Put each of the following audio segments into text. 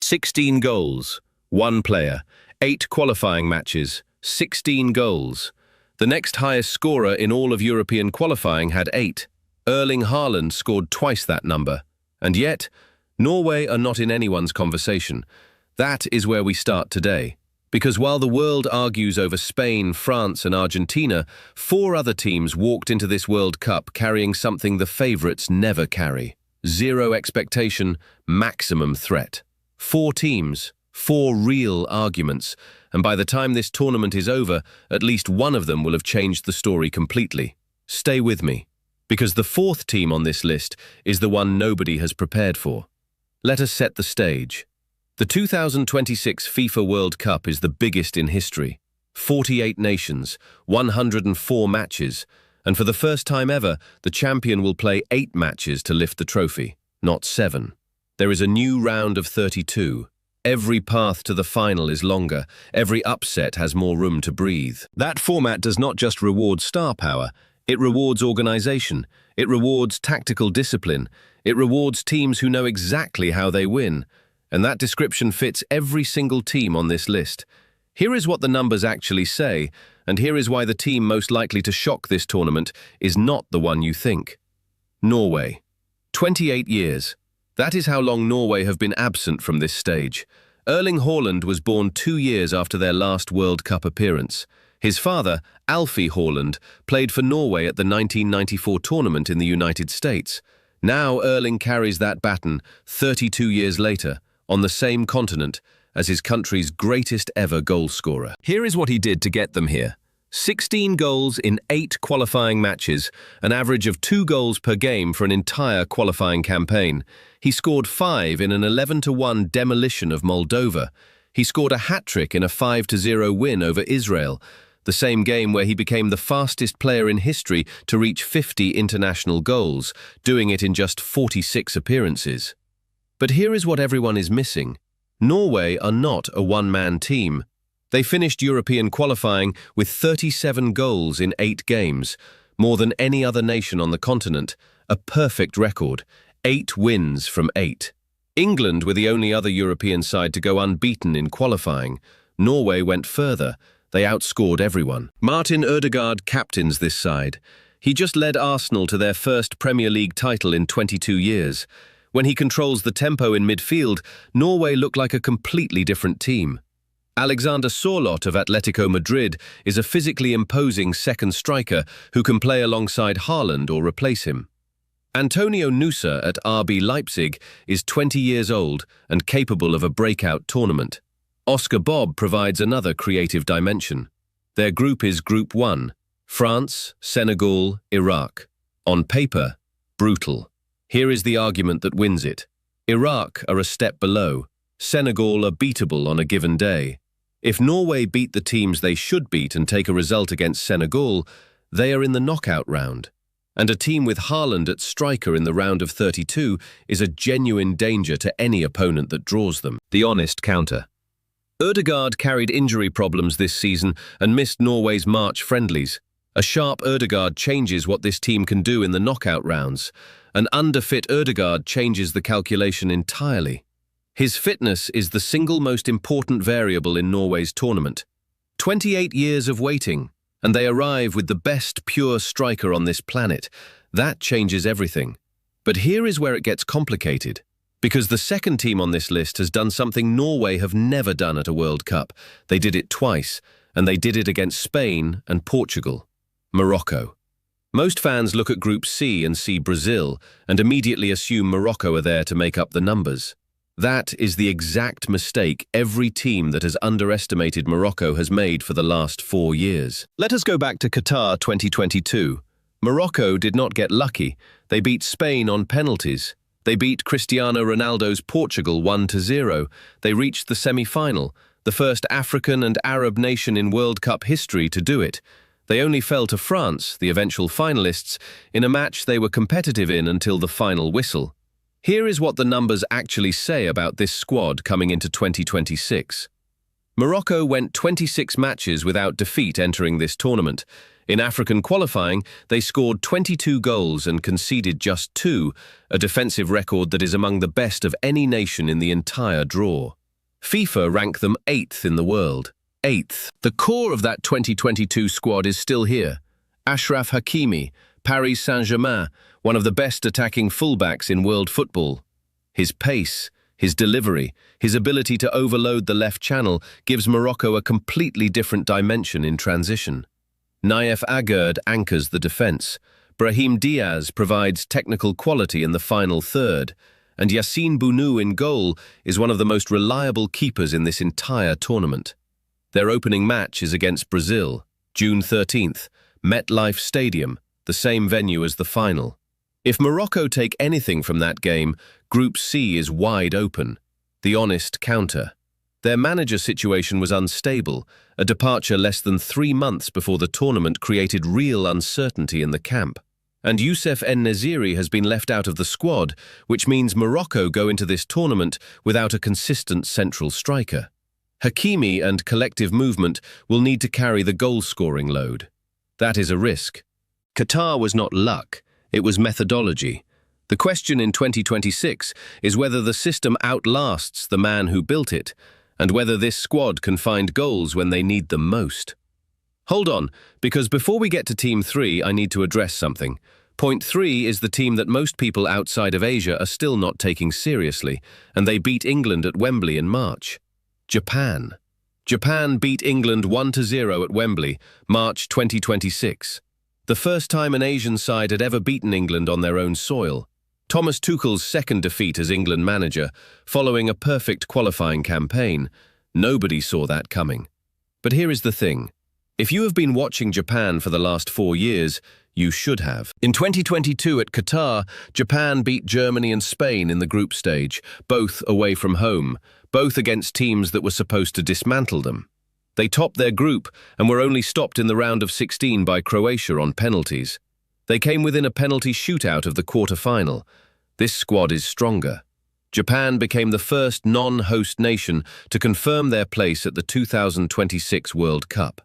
16 goals, 1 player, 8 qualifying matches, 16 goals. The next highest scorer in all of European qualifying had 8. Erling Haaland scored twice that number. And yet, Norway are not in anyone's conversation. That is where we start today. Because while the world argues over Spain, France and Argentina, 4 other teams walked into this World Cup carrying something the favourites never carry. 0 expectation, maximum threat. 4 teams, 4 real arguments, and by the time this tournament is over, at least one of them will have changed the story completely. Stay with me, because the 4th team on this list is the one nobody has prepared for. Let us set the stage. The 2026 FIFA World Cup is the biggest in history. 48 nations, 104 matches, and for the first time ever, the champion will play 8 matches to lift the trophy, not 7. There is a new round of 32. Every path to the final is longer. Every upset has more room to breathe. That format does not just reward star power. It rewards organization. It rewards tactical discipline. It rewards teams who know exactly how they win. And that description fits every single team on this list. Here is what the numbers actually say, and here is why the team most likely to shock this tournament is not the one you think. Norway. 28 years. That is how long Norway have been absent from this stage. Erling Haaland was born 2 years after their last World Cup appearance. His father, Alfie Haaland, played for Norway at the 1994 tournament in the United States. Now Erling carries that baton 32 years later, on the same continent, as his country's greatest ever goal scorer. Here is what he did to get them here. 16 goals in 8 qualifying matches, an average of 2 goals per game for an entire qualifying campaign. He scored 5 in an 11-1 demolition of Moldova. He scored a hat-trick in a 5-0 win over Israel, the same game where he became the fastest player in history to reach 50 international goals, doing it in just 46 appearances. But here is what everyone is missing. Norway are not a one-man team. They finished European qualifying with 37 goals in 8 games, more than any other nation on the continent, a perfect record, 8 wins from 8. England were the only other European side to go unbeaten in qualifying. Norway went further. They outscored everyone. Martin Ødegaard captains this side. He just led Arsenal to their first Premier League title in 22 years. When he controls the tempo in midfield, Norway look like a completely different team. Alexander Sørloth of Atletico Madrid is a physically imposing second striker who can play alongside Haaland or replace him. Antonio Nusa at RB Leipzig is 20 years old and capable of a breakout tournament. Oscar Bob provides another creative dimension. Their group is Group 1, France, Senegal, Iraq. On paper, brutal. Here is the argument that wins it. Iraq are a step below. Senegal are beatable on a given day. If Norway beat the teams they should beat and take a result against Senegal, they are in the knockout round. And a team with Haaland at striker in the round of 32 is a genuine danger to any opponent that draws them. The honest counter. Ødegaard carried injury problems this season and missed Norway's March friendlies. A sharp Ødegaard changes what this team can do in the knockout rounds. An underfit Ødegaard changes the calculation entirely. His fitness is the single most important variable in Norway's tournament. 28 years of waiting, and they arrive with the best pure striker on this planet. That changes everything. But here is where it gets complicated, because the second team on this list has done something Norway have never done at a World Cup. They did it twice, and they did it against Spain and Portugal. Morocco. Most fans look at Group C and see Brazil, and immediately assume Morocco are there to make up the numbers. That is the exact mistake every team that has underestimated Morocco has made for the last 4 years. Let us go back to Qatar 2022. Morocco did not get lucky. They beat Spain on penalties. They beat Cristiano Ronaldo's Portugal 1-0. They reached the semi-final, the first African and Arab nation in World Cup history to do it. They only fell to France, the eventual finalists, in a match they were competitive in until the final whistle. Here is what the numbers actually say about this squad coming into 2026. Morocco went 26 matches without defeat entering this tournament. In African qualifying, they scored 22 goals and conceded just 2, a defensive record that is among the best of any nation in the entire draw. FIFA rank them 8th in the world. 8th. The core of that 2022 squad is still here. Achraf Hakimi, Paris Saint-Germain, one of the best attacking fullbacks in world football. His pace, his delivery, his ability to overload the left channel gives Morocco a completely different dimension in transition. Naif Aguerd anchors the defense. Brahim Díaz provides technical quality in the final third. And Yassine Bounou in goal is one of the most reliable keepers in this entire tournament. Their opening match is against Brazil, June 13th, MetLife Stadium, the same venue as the final. If Morocco take anything from that game, Group C is wide open. The honest counter. Their manager situation was unstable. A departure less than 3 months before the tournament created real uncertainty in the camp. And Youssef En-Nesyri has been left out of the squad, which means Morocco go into this tournament without a consistent central striker. Hakimi and collective movement will need to carry the goal-scoring load. That is a risk. Qatar was not luck, it was methodology. The question in 2026 is whether the system outlasts the man who built it, and whether this squad can find goals when they need them most. Hold on, because before we get to Team 3, I need to address something. Point 3 is the team that most people outside of Asia are still not taking seriously, and they beat England at Wembley in March. Japan. Japan beat England 1-0 at Wembley, March 2026. The first time an Asian side had ever beaten England on their own soil. Thomas Tuchel's second defeat as England manager, following a perfect qualifying campaign. Nobody saw that coming. But here is the thing. If you have been watching Japan for the last 4 years, you should have. In 2022 at Qatar, Japan beat Germany and Spain in the group stage, both away from home, both against teams that were supposed to dismantle them. They topped their group and were only stopped in the round of 16 by Croatia on penalties. They came within a penalty shootout of the quarter-final. This squad is stronger. Japan became the first non-host nation to confirm their place at the 2026 World Cup.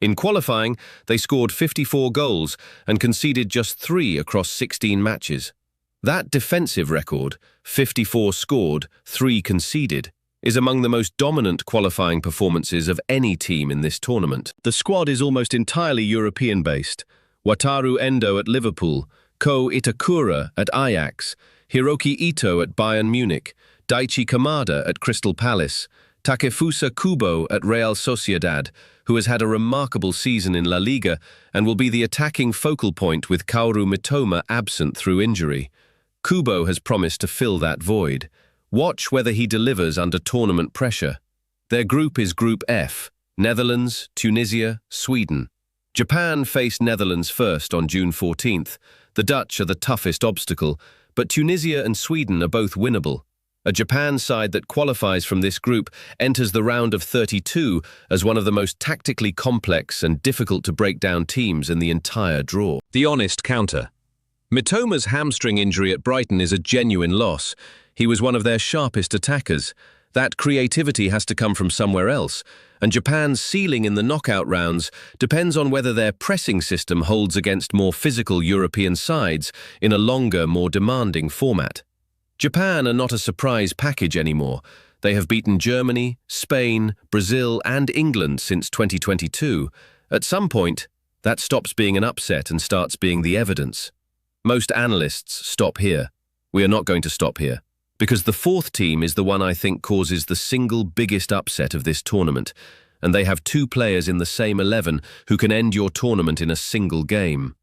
In qualifying, they scored 54 goals and conceded just 3 across 16 matches. That defensive record, 54 scored, 3 conceded, is among the most dominant qualifying performances of any team in this tournament. The squad is almost entirely European-based. Wataru Endo at Liverpool, Ko Itakura at Ajax, Hiroki Ito at Bayern Munich, Daichi Kamada at Crystal Palace, Takefusa Kubo at Real Sociedad, who has had a remarkable season in La Liga and will be the attacking focal point with Kaoru Mitoma absent through injury. Kubo has promised to fill that void. Watch whether he delivers under tournament pressure. Their group is Group F, Netherlands, Tunisia, Sweden. Japan face Netherlands first on June 14th. The Dutch are the toughest obstacle, but Tunisia and Sweden are both winnable. A Japan side that qualifies from this group enters the round of 32 as one of the most tactically complex and difficult to break down teams in the entire draw. The honest counter. Mitoma's hamstring injury at Brighton is a genuine loss. He was one of their sharpest attackers. That creativity has to come from somewhere else, and Japan's ceiling in the knockout rounds depends on whether their pressing system holds against more physical European sides in a longer, more demanding format. Japan are not a surprise package anymore. They have beaten Germany, Spain, Brazil, and England since 2022. At some point, that stops being an upset and starts being the evidence. Most analysts stop here. We are not going to stop here, because the fourth team is the one I think causes the single biggest upset of this tournament, and they have 2 players in the same 11 who can end your tournament in a single game.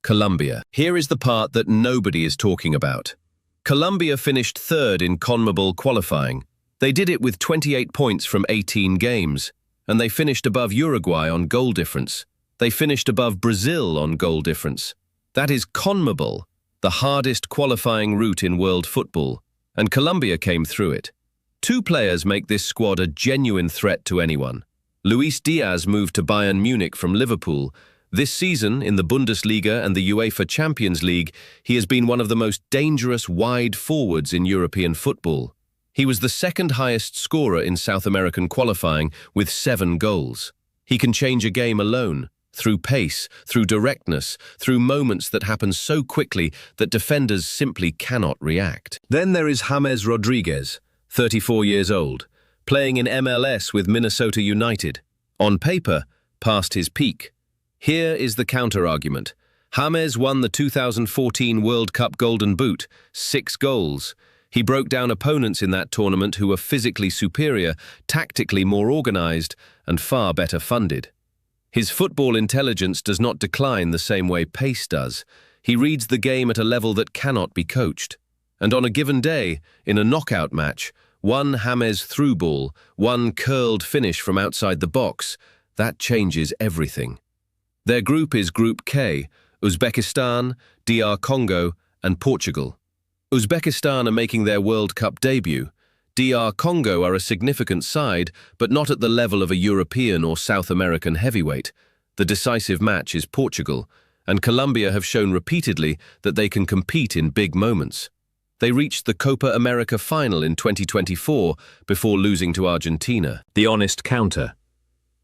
Colombia. Here is the part that nobody is talking about. Colombia finished 3rd in CONMEBOL qualifying. They did it with 28 points from 18 games, and they finished above Uruguay on goal difference. They finished above Brazil on goal difference. That is CONMEBOL, the hardest qualifying route in world football, and Colombia came through it. 2 players make this squad a genuine threat to anyone. Luis Díaz moved to Bayern Munich from Liverpool. This season, in the Bundesliga and the UEFA Champions League, he has been one of the most dangerous wide forwards in European football. He was the 2nd highest scorer in South American qualifying with 7 goals. He can change a game alone, through pace, through directness, through moments that happen so quickly that defenders simply cannot react. Then there is James Rodríguez, 34 years old. playing in MLS with Minnesota United. On paper, past his peak. Here is the counter-argument. James won the 2014 World Cup Golden Boot, 6 goals. He broke down opponents in that tournament who were physically superior, tactically more organized, and far better funded. His football intelligence does not decline the same way pace does. He reads the game at a level that cannot be coached. And on a given day, in a knockout match, one James through ball, one curled finish from outside the box, that changes everything. Their group is Group K, Uzbekistan, DR Congo, and Portugal. Uzbekistan are making their World Cup debut. DR Congo are a significant side, but not at the level of a European or South American heavyweight. The decisive match is Portugal, and Colombia have shown repeatedly that they can compete in big moments. They reached the Copa America final in 2024 before losing to Argentina. The honest counter.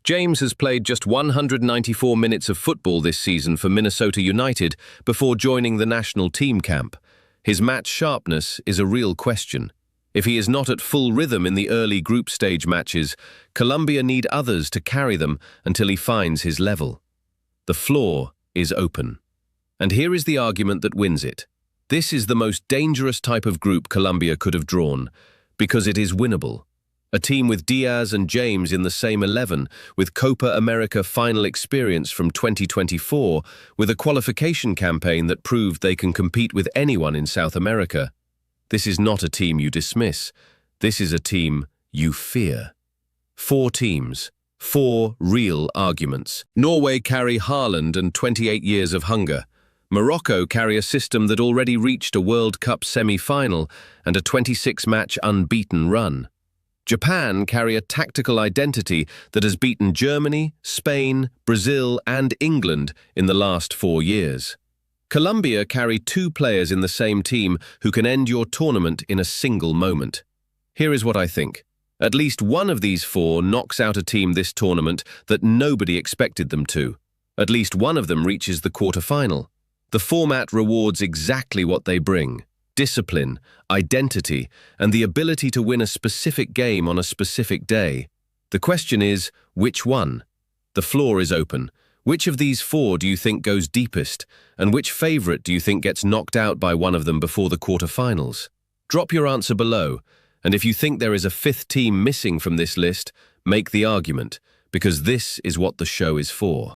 James has played just 194 minutes of football this season for Minnesota United before joining the national team camp. His match sharpness is a real question. If he is not at full rhythm in the early group stage matches, Colombia need others to carry them until he finds his level. The floor is open. And here is the argument that wins it. This is the most dangerous type of group Colombia could have drawn, because it is winnable. A team with Díaz and James in the same 11, with Copa America final experience from 2024, with a qualification campaign that proved they can compete with anyone in South America. This is not a team you dismiss. This is a team you fear. 4 teams, 4 real arguments. Norway carry Haaland and 28 years of hunger. Morocco carry a system that already reached a World Cup semi-final and a 26-match unbeaten run. Japan carry a tactical identity that has beaten Germany, Spain, Brazil, and England in the last 4 years. Colombia carry 2 players in the same team who can end your tournament in a single moment. Here is what I think. At least one of these 4 knocks out a team this tournament that nobody expected them to. At least one of them reaches the quarter-final. The format rewards exactly what they bring: discipline, identity, and the ability to win a specific game on a specific day. The question is, which one? The floor is open. Which of these 4 do you think goes deepest, and which favorite do you think gets knocked out by one of them before the quarterfinals? Drop your answer below, and if you think there is a 5th team missing from this list, make the argument, because this is what the show is for.